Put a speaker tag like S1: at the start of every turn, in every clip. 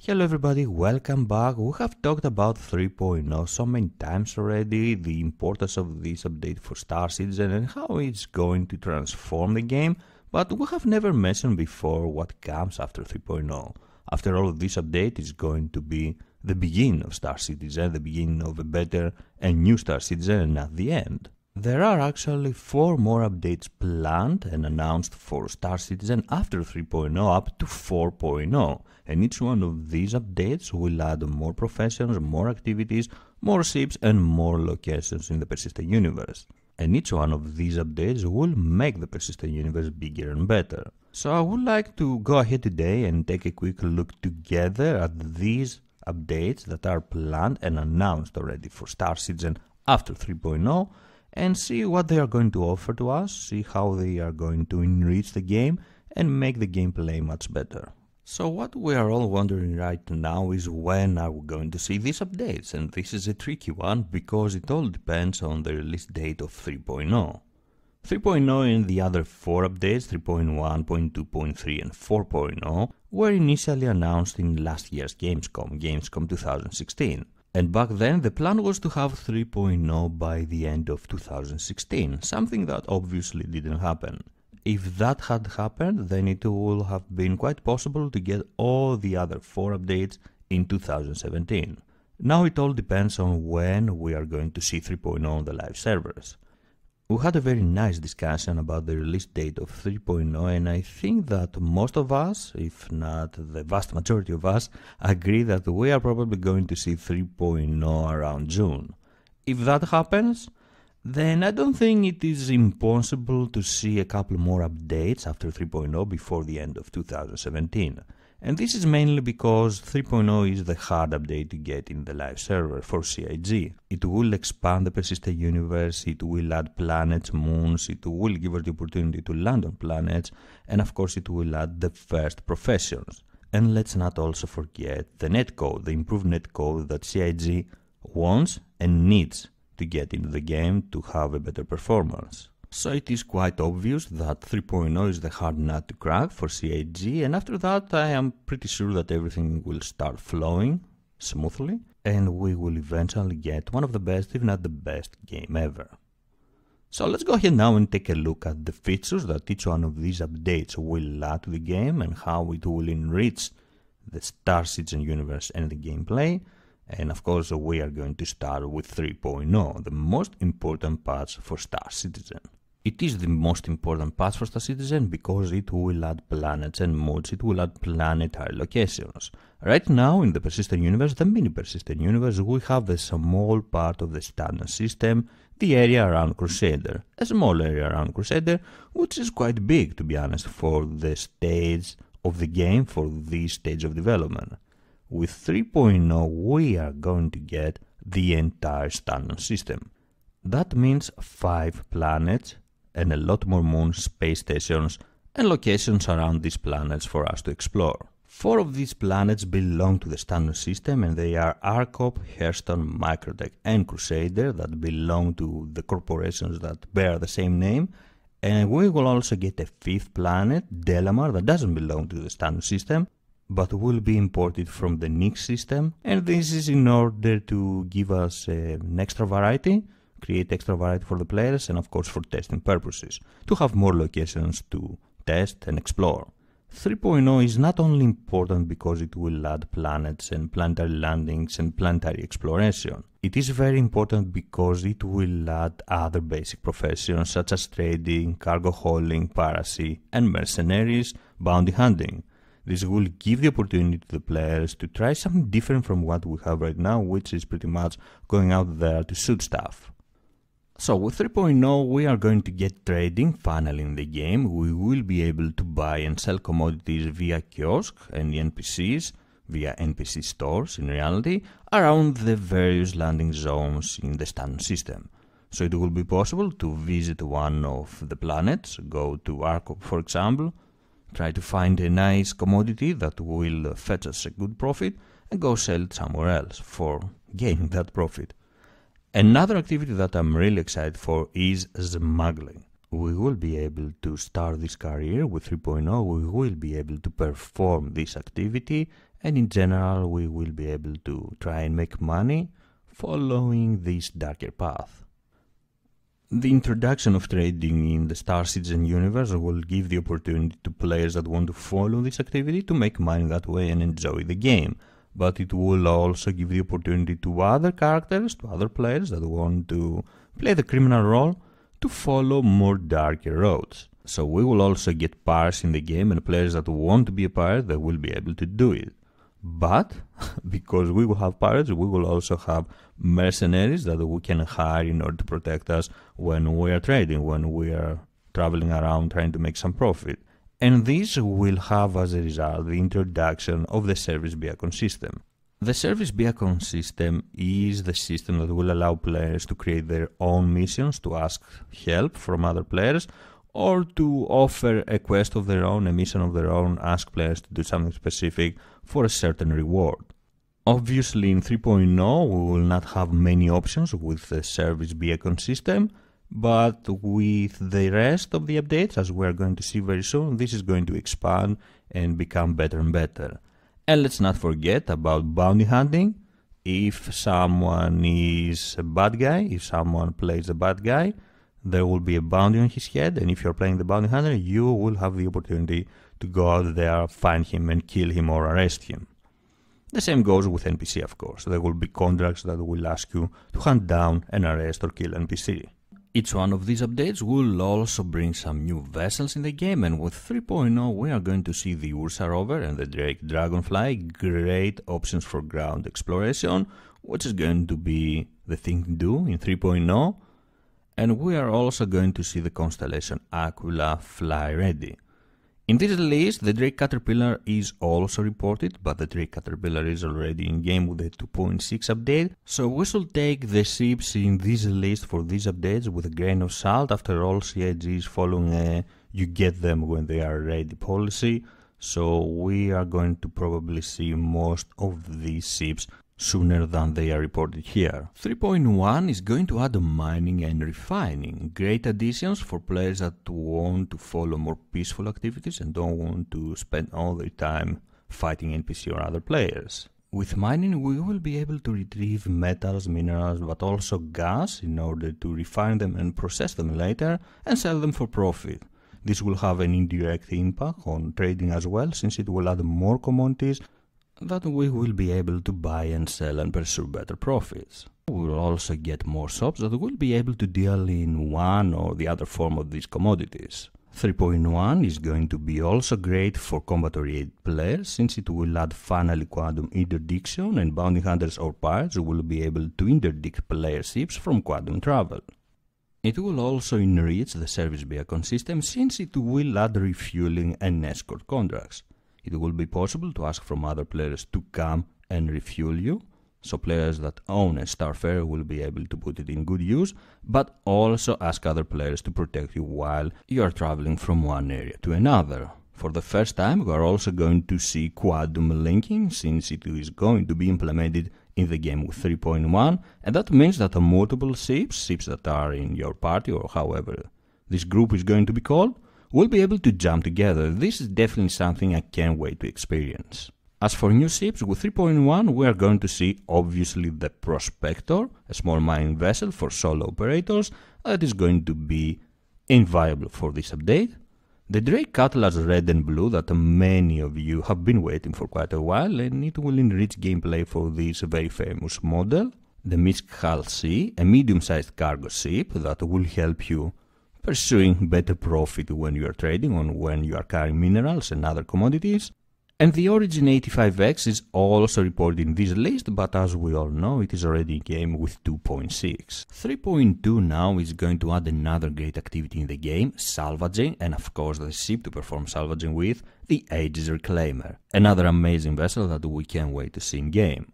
S1: Hello everybody, welcome back. We have talked about 3.0 so many times already, the importance of this update for Star Citizen and how it's going to transform the game, but we have never mentioned before what comes after 3.0. After all, this update is going to be the beginning of Star Citizen, the beginning of a better and new Star Citizen, and at the end. There are actually 4 more updates planned and announced for Star Citizen after 3.0 up to 4.0, and each one of these updates will add more professions, more activities, more ships and more locations in the persistent universe. And each one of these updates will make the persistent universe bigger and better. So I would like to go ahead today and take a quick look together at these updates that are planned and announced already for Star Citizen after 3.0, and see what they are going to offer to us, see how they are going to enrich the game and make the gameplay much better. So what we are all wondering right now is when are we going to see these updates, and this is a tricky one because it all depends on the release date of 3.0. 3.0 and the other 4 updates, 3.1, 0.2, and 4.0, were initially announced in last year's Gamescom 2016. And back then the plan was to have 3.0 by the end of 2016, something that obviously didn't happen. If that had happened, then it would have been quite possible to get all the other 4 updates in 2017. Now it all depends on when we are going to see 3.0 on the live servers. We had a very nice discussion about the release date of 3.0, and I think that most of us, if not the vast majority of us, agree that we are probably going to see 3.0 around June. If that happens, then I don't think it is impossible to see a couple more updates after 3.0 before the end of 2017. And this is mainly because 3.0 is the hard update to get in the live server for CIG. It will expand the persistent universe, it will add planets, moons, it will give us the opportunity to land on planets, and of course it will add the first professions. And let's not also forget the netcode, the improved netcode that CIG wants and needs to get into the game to have a better performance. So it is quite obvious that 3.0 is the hard nut to crack for CIG, and after that I am pretty sure that everything will start flowing smoothly and we will eventually get one of the best, if not the best, game ever. So let's go ahead now and take a look at the features that each one of these updates will add to the game and how it will enrich the Star Citizen universe and the gameplay. And of course we are going to start with 3.0, the most important patch for Star Citizen. It is the most important patch for Star Citizen because it will add planets and moons, it will add planetary locations. Right now in the persistent universe, the mini persistent universe, we have a small part of the Stanton system, the area around Crusader. A small area around Crusader, which is quite big to be honest for the stage of the game, for this stage of development. With 3.0 we are going to get the entire Stanton system. That means 5 planets and a lot more moons, space stations and locations around these planets for us to explore. 4 of these planets belong to the Stanton system, and they are Arcop, Hurston, Microtech and Crusader, that belong to the corporations that bear the same name. And we will also get a 5th planet, Delamar, that doesn't belong to the Stanton system, but will be imported from the Nix system, and this is in order to give us an extra variety, create extra variety for the players, and of course for testing purposes, to have more locations to test and explore. 3.0 is not only important because it will add planets and planetary landings and planetary exploration. It is very important because it will add other basic professions such as trading, cargo hauling, piracy, and mercenaries, bounty hunting. This will give the opportunity to the players to try something different from what we have right now, which is pretty much going out there to shoot stuff. So with 3.0 we are going to get trading finally in the game. We will be able to buy and sell commodities via kiosk and the NPCs, via NPC stores in reality, around the various landing zones in the Stanton system. So it will be possible to visit one of the planets, go to Arcop for example, try to find a nice commodity that will fetch us a good profit and go sell it somewhere else for gaining that profit. Another activity that I'm really excited for is smuggling. We will be able to start this career with 3.0, we will be able to perform this activity and in general we will be able to try and make money following this darker path. The introduction of trading in the Star Citizen universe will give the opportunity to players that want to follow this activity to make money that way and enjoy the game, but it will also give the opportunity to other characters, to other players that want to play the criminal role, to follow more darker roads. So we will also get pirates in the game, and players that want to be a pirate, they will be able to do it. But because we will have pirates, we will also have mercenaries that we can hire in order to protect us when we are trading, when we are traveling around trying to make some profit. And this will have as a result the introduction of the service beacon system. The service beacon system is the system that will allow players to create their own missions, to ask help from other players, or to offer a quest of their own, a mission of their own, ask players to do something specific for a certain reward. Obviously in 3.0 we will not have many options with the service beacon system, but with the rest of the updates, as we are going to see very soon, this is going to expand and become better and better. And let's not forget about bounty hunting. If someone is a bad guy, if someone plays a bad guy, there will be a bounty on his head, and if you're playing the bounty hunter, you will have the opportunity to go out there, find him and kill him or arrest him. The same goes with NPC, of course. There will be contracts that will ask you to hunt down and arrest or kill NPC. Each one of these updates will also bring some new vessels in the game, and with 3.0 we are going to see the Ursa rover and the Drake Dragonfly, great options for ground exploration, which is going to be the thing to do in 3.0. And we are also going to see the constellation Aquila fly ready. In this list, the Drake Caterpillar is also reported, but the Drake Caterpillar is already in game with the 2.6 update, so we should take the ships in this list for these updates with a grain of salt. After all, CIG is following a you get them when they are ready policy, so we are going to probably see most of these ships sooner than they are reported here. 3.1 is going to add mining and refining, great additions for players that want to follow more peaceful activities and don't want to spend all their time fighting NPC or other players. With mining we will be able to retrieve metals, minerals, but also gas in order to refine them and process them later and sell them for profit. This will have an indirect impact on trading as well, since it will add more commodities that we will be able to buy and sell and pursue better profits. We will also get more shops that will be able to deal in one or the other form of these commodities. 3.1 is going to be also great for combat-oriented players, since it will add finally quantum interdiction, and bounty hunters or pirates will be able to interdict player ships from quantum travel. It will also enrich the service beacon system, since it will add refueling and escort contracts. It will be possible to ask from other players to come and refuel you, so players that own a Starfarer will be able to put it in good use, but also ask other players to protect you while you are traveling from one area to another. For the first time we are also going to see quantum linking, since it is going to be implemented in the game with 3.1, and that means that multiple ships that are in your party or however this group is going to be called, will be able to jump together. This is definitely something I can't wait to experience. As for new ships, with 3.1 we are going to see obviously the Prospector, a small mining vessel for solo operators that is going to be invaluable for this update. The Drake Cutlass Red and Blue that many of you have been waiting for quite a while, and it will enrich gameplay for this very famous model. The Misk Hull C, a medium-sized cargo ship that will help you pursuing better profit when you are trading or when you are carrying minerals and other commodities. And the Origin 85X is also reported in this list, but as we all know, it is already in game with 2.6. 3.2 now is going to add another great activity in the game, salvaging, and of course the ship to perform salvaging with, the Aegis Reclaimer, another amazing vessel that we can't wait to see in game.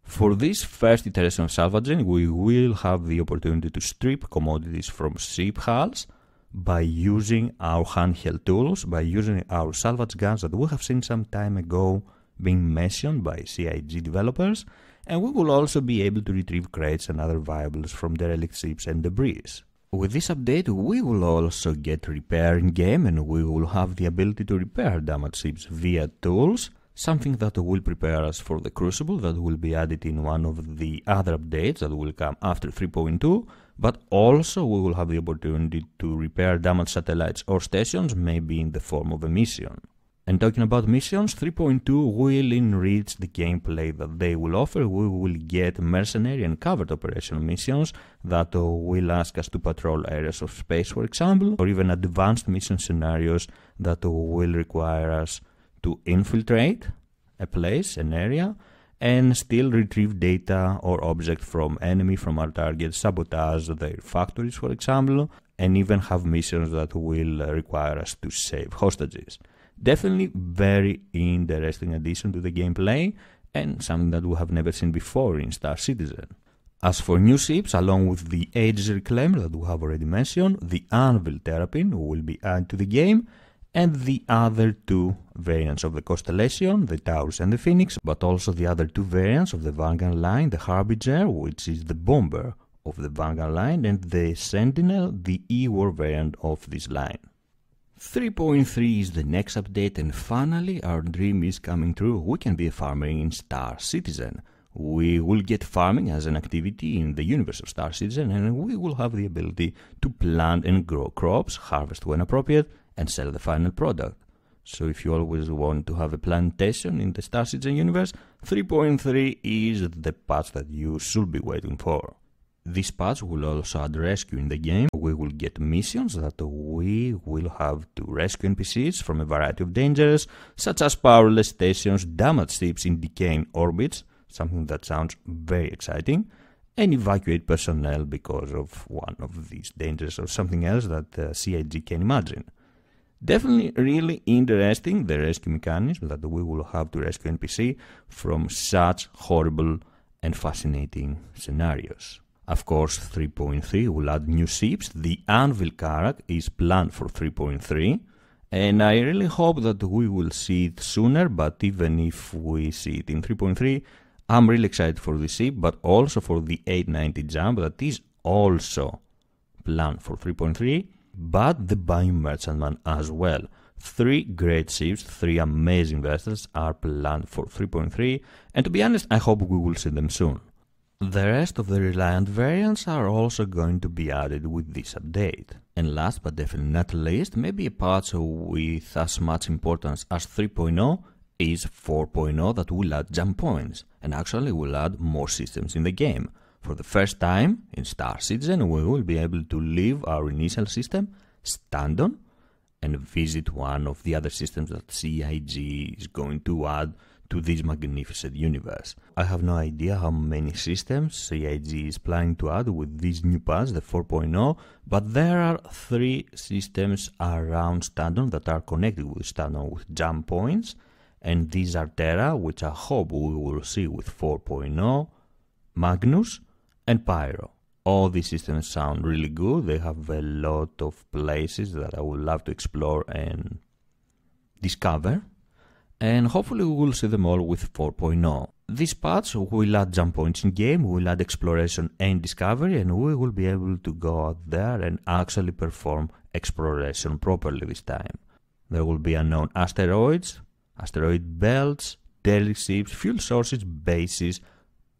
S1: For this first iteration of salvaging, we will have the opportunity to strip commodities from ship hulls by using our handheld tools, by using our salvage guns that we have seen some time ago being mentioned by CIG developers, and we will also be able to retrieve crates and other valuables from derelict ships and debris. With this update we will also get repair in game, and we will have the ability to repair damaged ships via tools something that will prepare us for the Crucible that will be added in one of the other updates that will come after 3.2, but also we will have the opportunity to repair damaged satellites or stations, maybe in the form of a mission. And talking about missions, 3.2 will enrich the gameplay that they will offer. We will get mercenary and covert operational missions that will ask us to patrol areas of space, for example, or even advanced mission scenarios that will require us to infiltrate a place, an area, and still retrieve data or objects from our targets, sabotage their factories, for example, and even have missions that will require us to save hostages. Definitely very interesting addition to the gameplay and something that we have never seen before in Star Citizen. As for new ships, along with the Aegis Reclaimer that we have already mentioned, the Anvil Terrapin will be added to the game, and the other two variants of the Constellation, the Taurus and the Phoenix, but also the other two variants of the Vanguard line, the Harbinger, which is the bomber of the Vanguard line, and the Sentinel, the E-War variant of this line. 3.3 is the next update, and finally our dream is coming true. We can be a farmer in Star Citizen. We will get farming as an activity in the universe of Star Citizen, and we will have the ability to plant and grow crops, harvest when appropriate, and sell the final product. So if you always want to have a plantation in the Star Citizen universe, 3.3 is the patch that you should be waiting for. This patch will also add rescue in the game. We will get missions that we will have to rescue NPCs from a variety of dangers, such as powerless stations, damaged ships in decaying orbits, something that sounds very exciting, and evacuate personnel because of one of these dangers or something else that CIG can imagine. Definitely really interesting, the rescue mechanism that we will have to rescue NPC from such horrible and fascinating scenarios. Of course, 3.3 will add new ships. The Anvil Karak is planned for 3.3, and I really hope that we will see it sooner, but even if we see it in 3.3, I'm really excited for the ship, but also for the 890 jump that is also planned for 3.3, but the Bayou Merchantman as well. 3 great ships, 3 amazing vessels are planned for 3.3, and to be honest, I hope we will see them soon. The rest of the Reliant variants are also going to be added with this update. And last but definitely not least, maybe a patch with as much importance as 3.0 is 4.0 that will add jump points, and actually will add more systems in the game. For the first time in Star Citizen, we will be able to leave our initial system, Stanton, and visit one of the other systems that CIG is going to add to this magnificent universe. I have no idea how many systems CIG is planning to add with this new patch, the 4.0, but there are 3 systems around Stanton that are connected with Stanton with jump points, and these are Terra, which I hope we will see with 4.0, Magnus, and Pyro. All these systems sound really good. They have a lot of places that I would love to explore and discover, and hopefully we will see them all with 4.0. This patch will add jump points in game, will add exploration and discovery, and we will be able to go out there and actually perform exploration properly this time. There will be unknown asteroids, asteroid belts, daily ships, fuel sources, bases,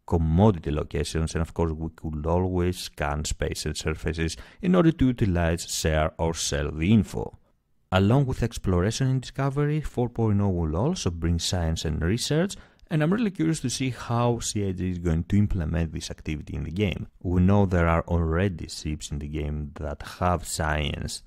S1: commodity locations, and of course we could always scan space and surfaces in order to utilize, share or sell the info. Along with exploration and discovery, 4.0 will also bring science and research, and I'm really curious to see how CIG is going to implement this activity in the game. We know there are already ships in the game that have science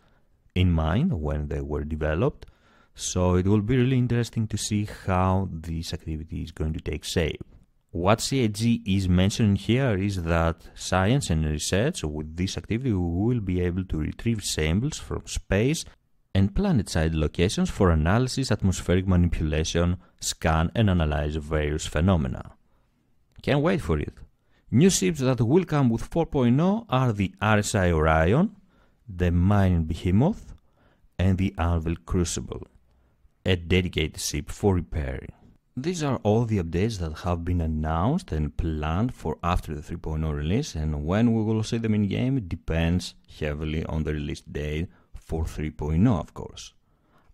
S1: in mind when they were developed, so it will be really interesting to see how this activity is going to take shape. What CIG is mentioning here is that science and research, with this activity we will be able to retrieve samples from space and planet-side locations for analysis, atmospheric manipulation, scan and analyze various phenomena. Can't wait for it. New ships that will come with 4.0 are the RSI Orion, the Mining Behemoth, and the Anvil Crucible, a dedicated ship for repairing. These are all the updates that have been announced and planned for after the 3.0 release, and when we will see them in game depends heavily on the release date for 3.0, of course.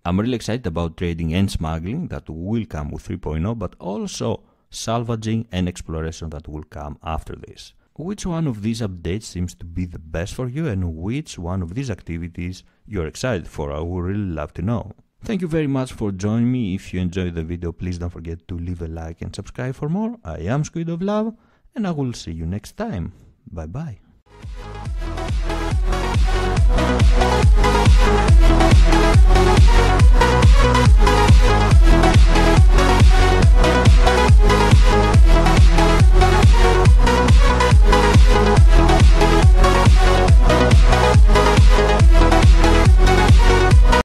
S1: I'm really excited about trading and smuggling that will come with 3.0, but also salvaging and exploration that will come after this. Which one of these updates seems to be the best for you, and which one of these activities you're excited for? I would really love to know. Thank you very much for joining me. If you enjoyed the video, please don't forget to leave a like and subscribe for more. I am SquidofLove, and I will see you next time. Bye bye.